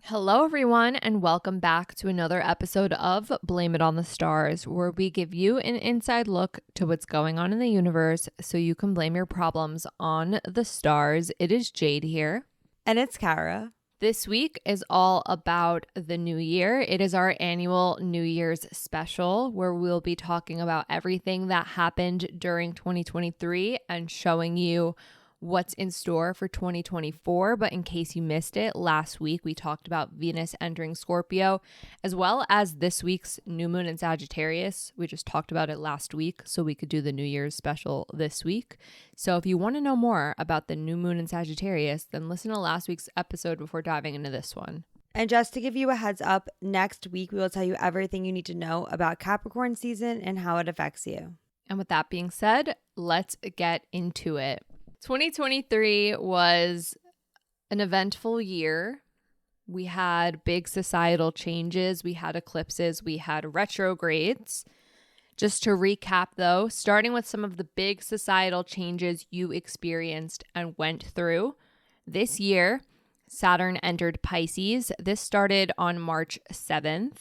Hello, everyone, and welcome back to another episode of Blame It on the Stars, where we give you an inside look to what's going on in the universe so you can blame your problems on the stars. It is Jade here. And it's Kara. This week is all about the new year. It is our annual New Year's special, where we'll be talking about everything that happened during 2023 and showing you what's in store for 2024. But in case you missed it, last week we talked about Venus entering Scorpio, as well as this week's new moon in Sagittarius. We just talked about it last week, so we could do the New Year's special this week. So if you want to know more about the new moon in Sagittarius, then listen to last week's episode before diving into this one. And just to give you a heads up, next week we will tell you everything you need to know about Capricorn season and how it affects you. And with that being said, let's get into it. 2023 was an eventful year. We had big societal changes. We had eclipses. We had retrogrades. Just to recap, though, starting with some of the big societal changes you experienced and went through. This year, Saturn entered Pisces. This started on March 7th.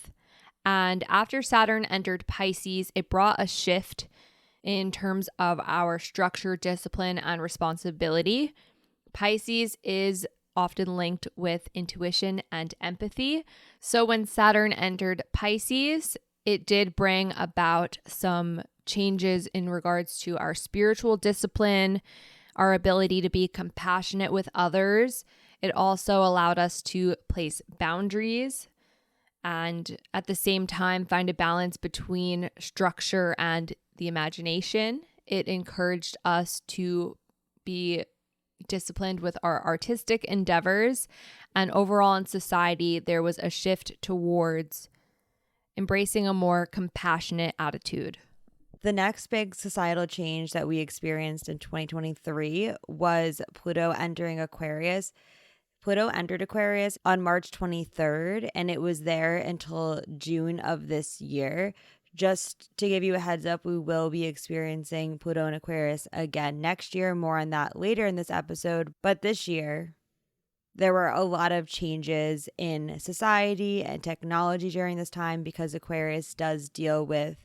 And after Saturn entered Pisces, it brought a shift in terms of our structure, discipline, and responsibility. Pisces is often linked with intuition and empathy. So when Saturn entered Pisces, it did bring about some changes in regards to our spiritual discipline, our ability to be compassionate with others. It also allowed us to place boundaries and at the same time find a balance between structure and the imagination. It encouraged us to be disciplined with our artistic endeavors, and overall in society, there was a shift towards embracing a more compassionate attitude. The next big societal change that we experienced in 2023 was Pluto entering Aquarius. Pluto entered Aquarius on March 23rd, and it was there until June of this year. Just to give you a heads up, we will be experiencing Pluto and Aquarius again next year. More on that later in this episode. But this year, there were a lot of changes in society and technology during this time because Aquarius does deal with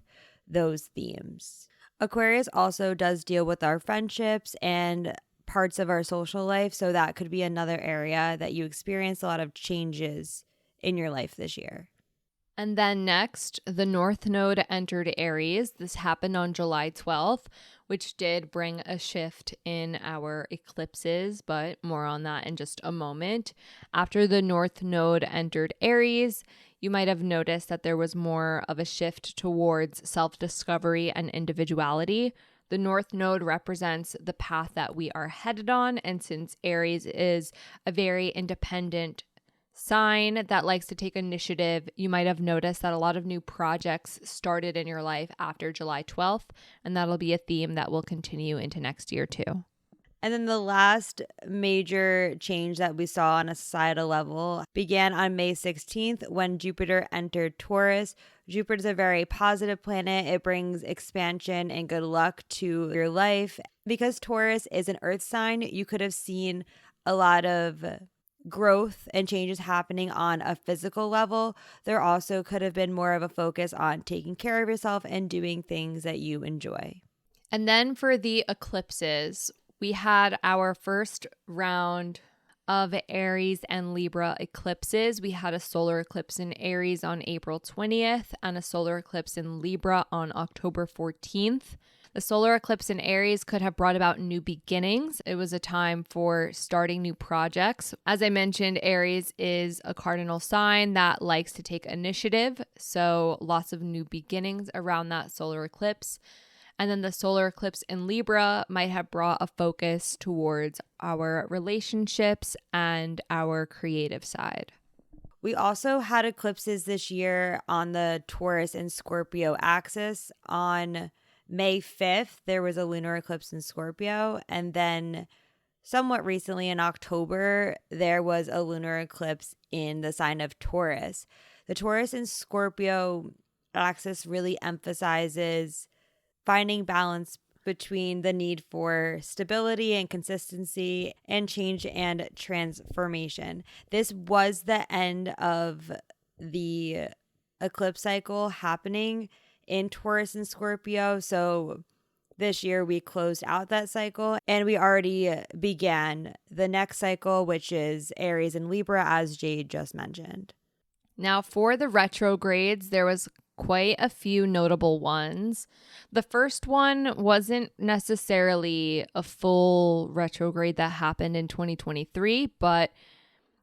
those themes. Aquarius also does deal with our friendships and parts of our social life. So that could be another area that you experience a lot of changes in your life this year. And then next, the North Node entered Aries. This happened on July 12th, which did bring a shift in our eclipses, but more on that in just a moment. After the North Node entered Aries, you might have noticed that there was more of a shift towards self-discovery and individuality. The North Node represents the path that we are headed on, and since Aries is a very independent sign that likes to take initiative, you might have noticed that a lot of new projects started in your life after July 12th, and that'll be a theme that will continue into next year too. And then the last major change that we saw on a societal level began on May 16th when Jupiter entered Taurus. Jupiter is a very positive planet. It brings expansion and good luck to your life. Because Taurus is an earth sign, you could have seen a lot of growth and changes happening on a physical level. There also could have been more of a focus on taking care of yourself and doing things that you enjoy. And then for the eclipses, we had our first round of Aries and Libra eclipses. We had a solar eclipse in Aries on April 20th and a solar eclipse in Libra on October 14th. The solar eclipse in Aries could have brought about new beginnings. It was a time for starting new projects. As I mentioned, Aries is a cardinal sign that likes to take initiative, so lots of new beginnings around that solar eclipse. And then the solar eclipse in Libra might have brought a focus towards our relationships and our creative side. We also had eclipses this year on the Taurus and Scorpio axis. On May 5th, there was a lunar eclipse in Scorpio. And then somewhat recently in October, there was a lunar eclipse in the sign of Taurus. The Taurus and Scorpio axis really emphasizes finding balance between the need for stability and consistency and change and transformation. This was the end of the eclipse cycle happening in Taurus and Scorpio. So this year we closed out that cycle and we already began the next cycle, which is Aries and Libra, as Jade just mentioned. Now, for the retrogrades, there was quite a few notable ones. The first one wasn't necessarily a full retrograde that happened in 2023, but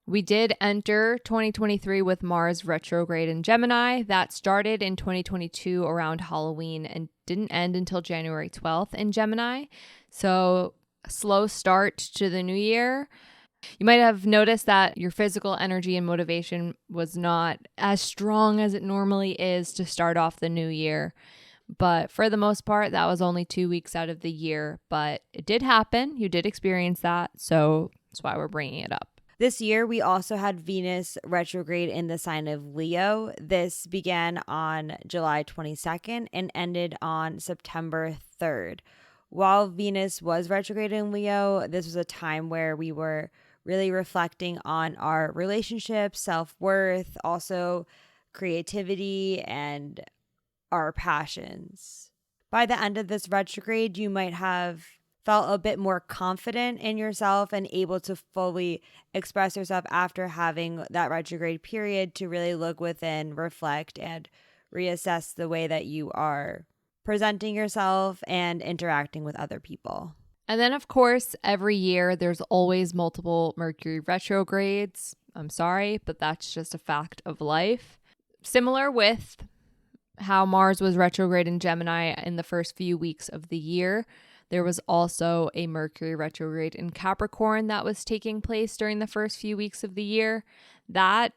we did enter 2023 with Mars retrograde in Gemini. That started in 2022 around Halloween and didn't end until January 12th in Gemini. So, a slow start to the new year. You might have noticed that your physical energy and motivation was not as strong as it normally is to start off the new year. But for the most part, that was only 2 weeks out of the year. But it did happen. You did experience that. So that's why we're bringing it up. This year, we also had Venus retrograde in the sign of Leo. This began on July 22nd and ended on September 3rd. While Venus was retrograde in Leo, this was a time where we were really reflecting on our relationships, self-worth, also creativity, and our passions. By the end of this retrograde, you might have felt a bit more confident in yourself and able to fully express yourself after having that retrograde period to really look within, reflect, and reassess the way that you are presenting yourself and interacting with other people. And then, of course, every year there's always multiple Mercury retrogrades. I'm sorry, but that's just a fact of life. Similar with how Mars was retrograde in Gemini in the first few weeks of the year, there was also a Mercury retrograde in Capricorn that was taking place during the first few weeks of the year. That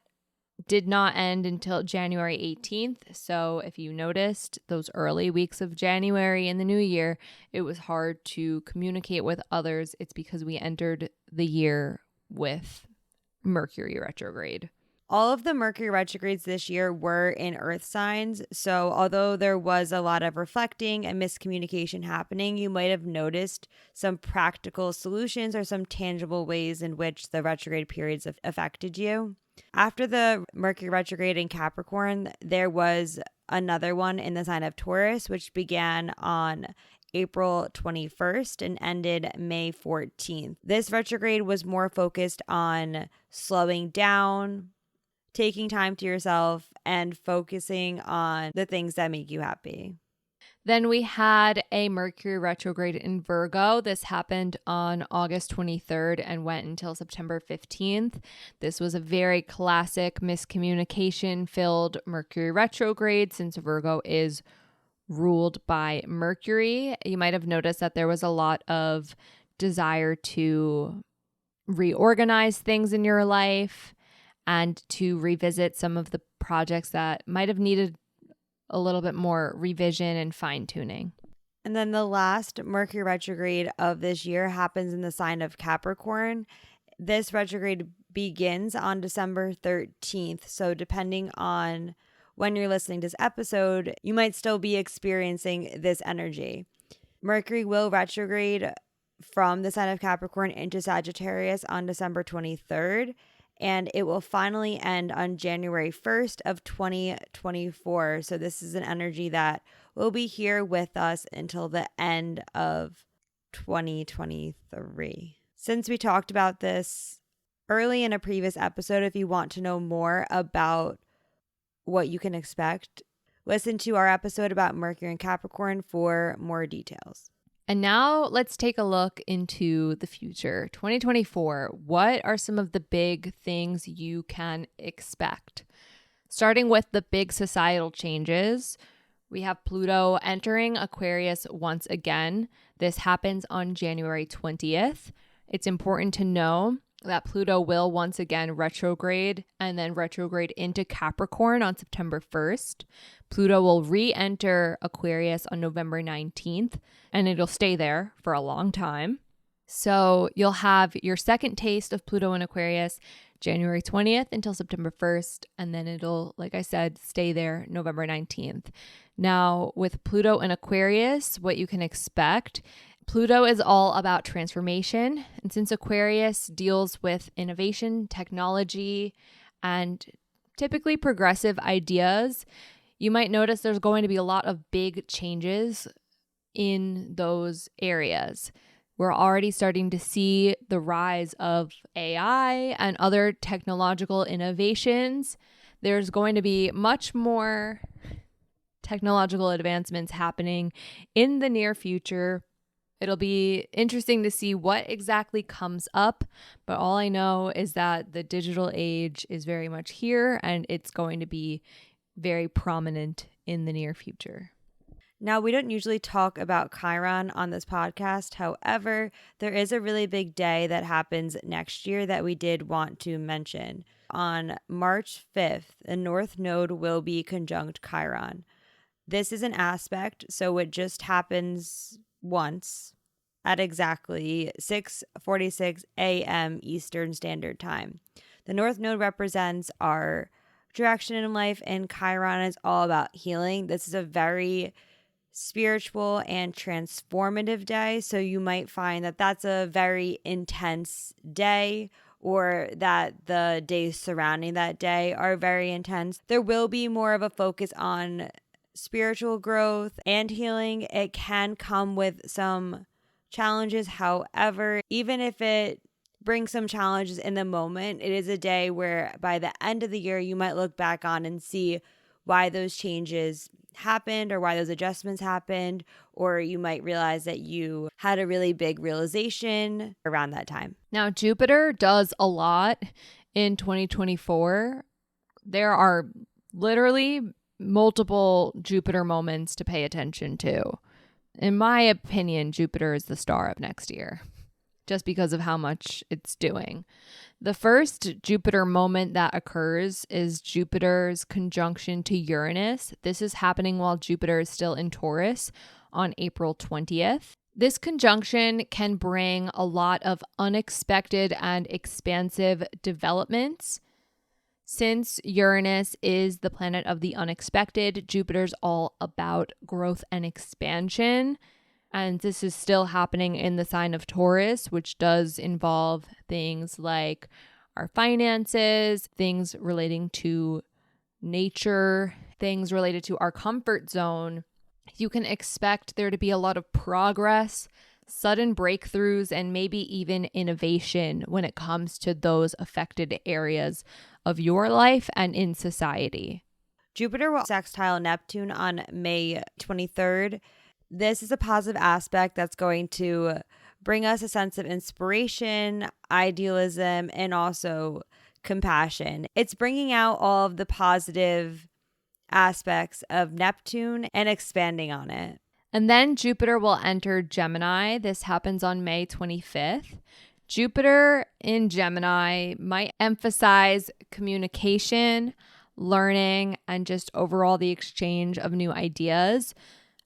did not end until January 18th. So if you noticed those early weeks of January in the new year, it was hard to communicate with others. It's because we entered the year with Mercury retrograde. All of the Mercury retrogrades this year were in earth signs. So although there was a lot of reflecting and miscommunication happening, you might have noticed some practical solutions or some tangible ways in which the retrograde periods affected you. After the Mercury retrograde in Capricorn, there was another one in the sign of Taurus, which began on April 21st and ended May 14th. This retrograde was more focused on slowing down, taking time to yourself, and focusing on the things that make you happy. Then we had a Mercury retrograde in Virgo. This happened on August 23rd and went until September 15th. This was a very classic miscommunication-filled Mercury retrograde since Virgo is ruled by Mercury. You might have noticed that there was a lot of desire to reorganize things in your life and to revisit some of the projects that might have needed a little bit more revision and fine-tuning. And then the last Mercury retrograde of this year happens in the sign of Capricorn. This retrograde begins on December 13th. So depending on when you're listening to this episode, you might still be experiencing this energy. Mercury will retrograde from the sign of Capricorn into Sagittarius on December 23rd. And it will finally end on January 1st of 2024. So this is an energy that will be here with us until the end of 2023. Since we talked about this early in a previous episode, if you want to know more about what you can expect, listen to our episode about Mercury and Capricorn for more details. And now let's take a look into the future. 2024, what are some of the big things you can expect? Starting with the big societal changes, we have Pluto entering Aquarius once again. This happens on January 20th. It's important to know that Pluto will once again retrograde and then retrograde into Capricorn on September 1st. Pluto will re-enter Aquarius on November 19th, and it'll stay there for a long time. So you'll have your second taste of Pluto in Aquarius January 20th until September 1st. And then it'll, like I said, stay there November 19th. Now, with Pluto and Aquarius, what you can expect, Pluto is all about transformation. And since Aquarius deals with innovation, technology, and typically progressive ideas, you might notice there's going to be a lot of big changes in those areas. We're already starting to see the rise of AI and other technological innovations. There's going to be much more technological advancements happening in the near future. It'll be interesting to see what exactly comes up, but all I know is that the digital age is very much here and it's going to be very prominent in the near future. Now, we don't usually talk about Chiron on this podcast. However, there is a really big day that happens next year that we did want to mention. On March 5th, the North Node will be conjunct Chiron. This is an aspect, so it just happens once at exactly 6:46 a.m. Eastern Standard Time. The North Node represents our direction in life, and Chiron is all about healing. This is a very spiritual and transformative day, so you might find that that's a very intense day, or that the days surrounding that day are very intense. There will be more of a focus on spiritual growth and healing. It can come with some challenges. However, even if it brings some challenges in the moment, it is a day where by the end of the year, you might look back on and see why those changes happened or why those adjustments happened, or you might realize that you had a really big realization around that time. Now, Jupiter does a lot in 2024. There are literally multiple Jupiter moments to pay attention to. In my opinion, Jupiter is the star of next year, just because of how much it's doing. The first Jupiter moment that occurs is Jupiter's conjunction to Uranus. This is happening while Jupiter is still in Taurus on April 20th. This conjunction can bring a lot of unexpected and expansive developments. Since Uranus is the planet of the unexpected, Jupiter's all about growth and expansion. And this is still happening in the sign of Taurus, which does involve things like our finances, things relating to nature, things related to our comfort zone. You can expect there to be a lot of progress, sudden breakthroughs, and maybe even innovation when it comes to those affected areas of your life and in society. Jupiter will sextile Neptune on May 23rd. This is a positive aspect that's going to bring us a sense of inspiration, idealism, and also compassion. It's bringing out all of the positive aspects of Neptune and expanding on it. And then Jupiter will enter Gemini. This happens on May 25th. Jupiter in Gemini might emphasize communication, learning, and just overall the exchange of new ideas.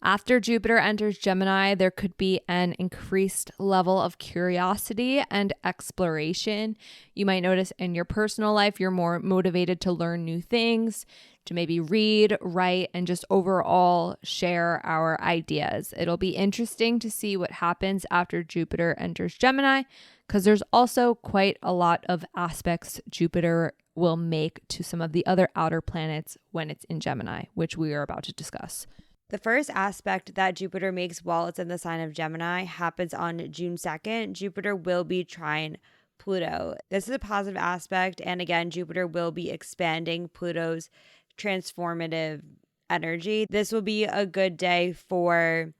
After Jupiter enters Gemini, there could be an increased level of curiosity and exploration. You might notice in your personal life, you're more motivated to learn new things, to maybe read, write, and just overall share our ideas. It'll be interesting to see what happens after Jupiter enters Gemini, because there's also quite a lot of aspects Jupiter will make to some of the other outer planets when it's in Gemini, which we are about to discuss. The first aspect that Jupiter makes while it's in the sign of Gemini happens on June 2nd. Jupiter will be trine Pluto. This is a positive aspect, and again, Jupiter will be expanding Pluto's transformative energy. This will be a good day for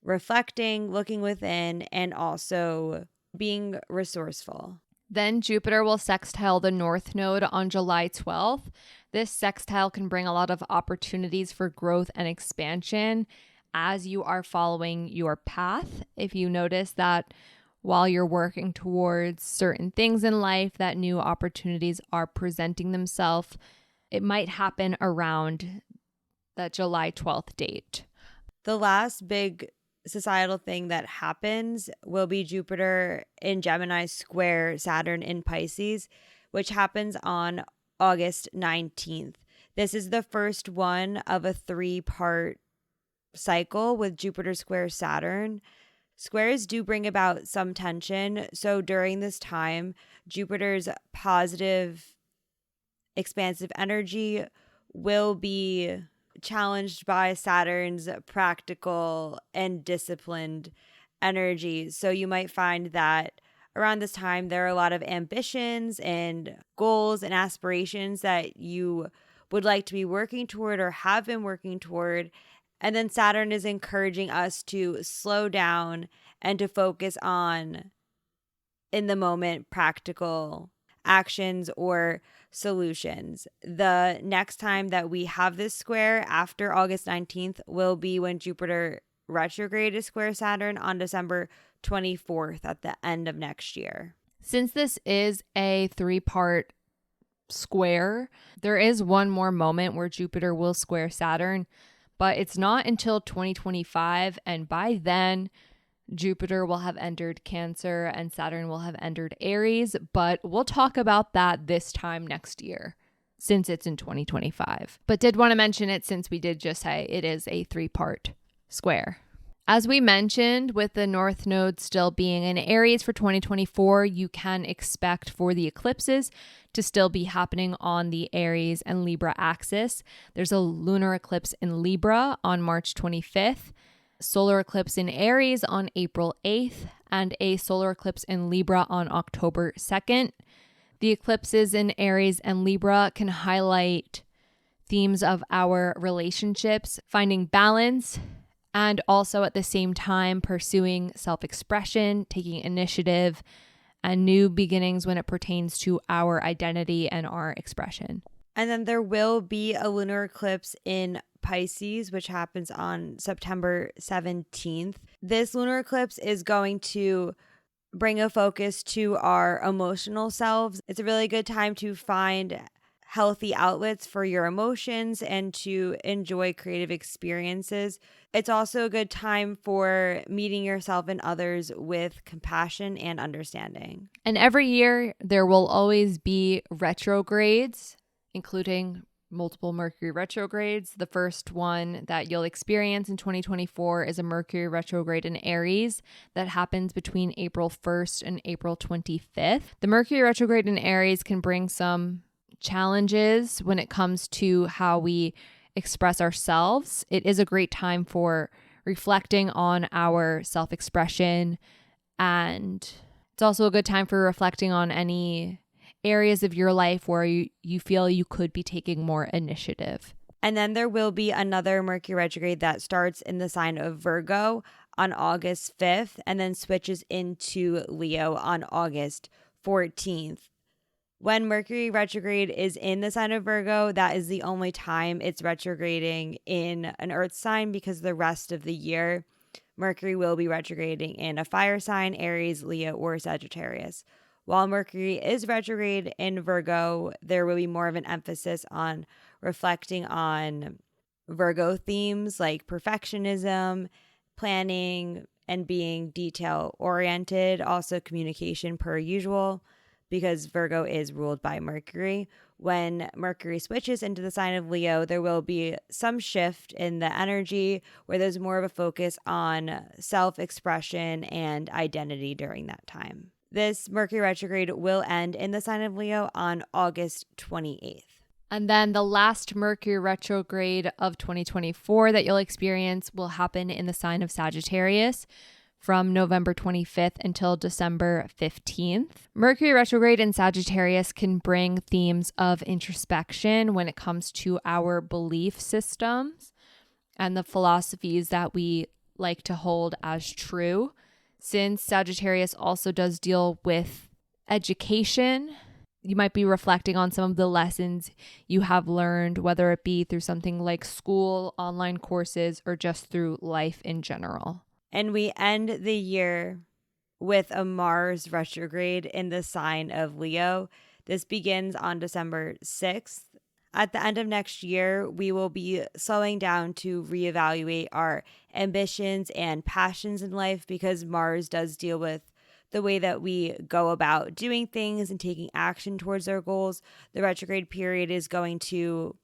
reflecting, looking within, and also being resourceful. Then Jupiter will sextile the North Node on July 12th. This sextile can bring a lot of opportunities for growth and expansion as you are following your path. If you notice that while you're working towards certain things in life, that new opportunities are presenting themselves, it might happen around that July 12th date. The last big societal thing that happens will be Jupiter in Gemini square Saturn in Pisces, which happens on August 19th. This is the first one of a 3-part cycle with Jupiter square Saturn. Squares do bring about some tension. So during this time, Jupiter's positive, expansive energy will be challenged by Saturn's practical and disciplined energy. So you might find that around this time, there are a lot of ambitions and goals and aspirations that you would like to be working toward or have been working toward. And then Saturn is encouraging us to slow down and to focus on, in the moment, practical actions or solutions. The next time that we have this square after August 19th will be when Jupiter retrograde is square Saturn on December 24th at the end of next year. Since this is a 3-part square, there is one more moment where Jupiter will square Saturn, but it's not until 2025, and by then Jupiter will have entered Cancer and Saturn will have entered Aries, but we'll talk about that this time next year since it's in 2025. But did want to mention it since we did just say it is a 3-part square. As we mentioned, with the North Node still being in Aries for 2024, you can expect for the eclipses to still be happening on the Aries and Libra axis. There's a lunar eclipse in Libra on March 25th, solar eclipse in Aries on April 8th, and a solar eclipse in Libra on October 2nd. The eclipses in Aries and Libra can highlight themes of our relationships, finding balance, and also at the same time pursuing self-expression, taking initiative, and new beginnings when it pertains to our identity and our expression. And then there will be a lunar eclipse in Pisces, which happens on September 17th. This lunar eclipse is going to bring a focus to our emotional selves. It's a really good time to find healthy outlets for your emotions and to enjoy creative experiences. It's also a good time for meeting yourself and others with compassion and understanding. And every year there will always be retrogrades, including multiple Mercury retrogrades. The first one that you'll experience in 2024 is a Mercury retrograde in Aries that happens between April 1st and April 25th. The Mercury retrograde in Aries can bring some challenges when it comes to how we express ourselves. It is a great time for reflecting on our self-expression, and it's also a good time for reflecting on any areas of your life where you feel you could be taking more initiative. And then there will be another Mercury retrograde that starts in the sign of Virgo on August 5th and then switches into Leo on August 14th. When Mercury retrograde is in the sign of Virgo, that is the only time it's retrograding in an earth sign, because the rest of the year, Mercury will be retrograding in a fire sign, Aries, Leo, or Sagittarius. While Mercury is retrograde in Virgo, there will be more of an emphasis on reflecting on Virgo themes like perfectionism, planning, and being detail-oriented, also communication per usual, because Virgo is ruled by Mercury. When Mercury switches into the sign of Leo, there will be some shift in the energy where there's more of a focus on self-expression and identity during that time. This Mercury retrograde will end in the sign of Leo on August 28th. And then the last Mercury retrograde of 2024 that you'll experience will happen in the sign of Sagittarius from November 25th until December 15th. Mercury retrograde in Sagittarius can bring themes of introspection when it comes to our belief systems and the philosophies that we like to hold as true. Since Sagittarius also does deal with education, you might be reflecting on some of the lessons you have learned, whether it be through something like school, online courses, or just through life in general. And we end the year with a Mars retrograde in the sign of Leo. This begins on December 6th. At the end of next year, we will be slowing down to reevaluate our ambitions and passions in life, because Mars does deal with the way that we go about doing things and taking action towards our goals. The retrograde period is going to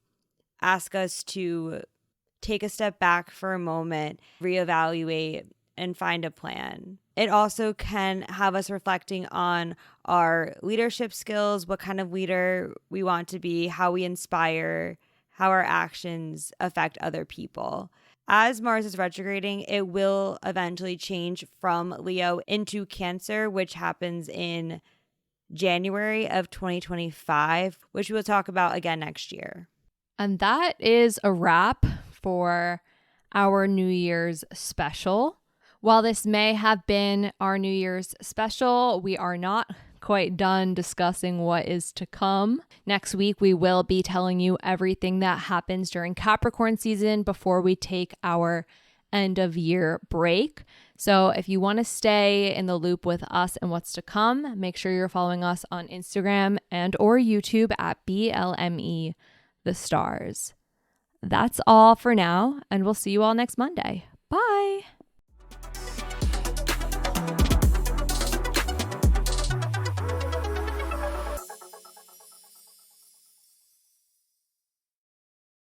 ask us to take a step back for a moment, reevaluate, and find a plan. It also can have us reflecting on our leadership skills, what kind of leader we want to be, how we inspire, how our actions affect other people. As Mars is retrograding, it will eventually change from Leo into Cancer, which happens in January of 2025, which we'll talk about again next year. And that is a wrap for our New Year's special. While this may have been our New Year's special, we are not quite done discussing what is to come. Next week, we will be telling you everything that happens during Capricorn season before we take our end of year break. So if you want to stay in the loop with us and what's to come, make sure you're following us on Instagram and or YouTube at BLME The Stars. That's all for now, and we'll see you all next Monday.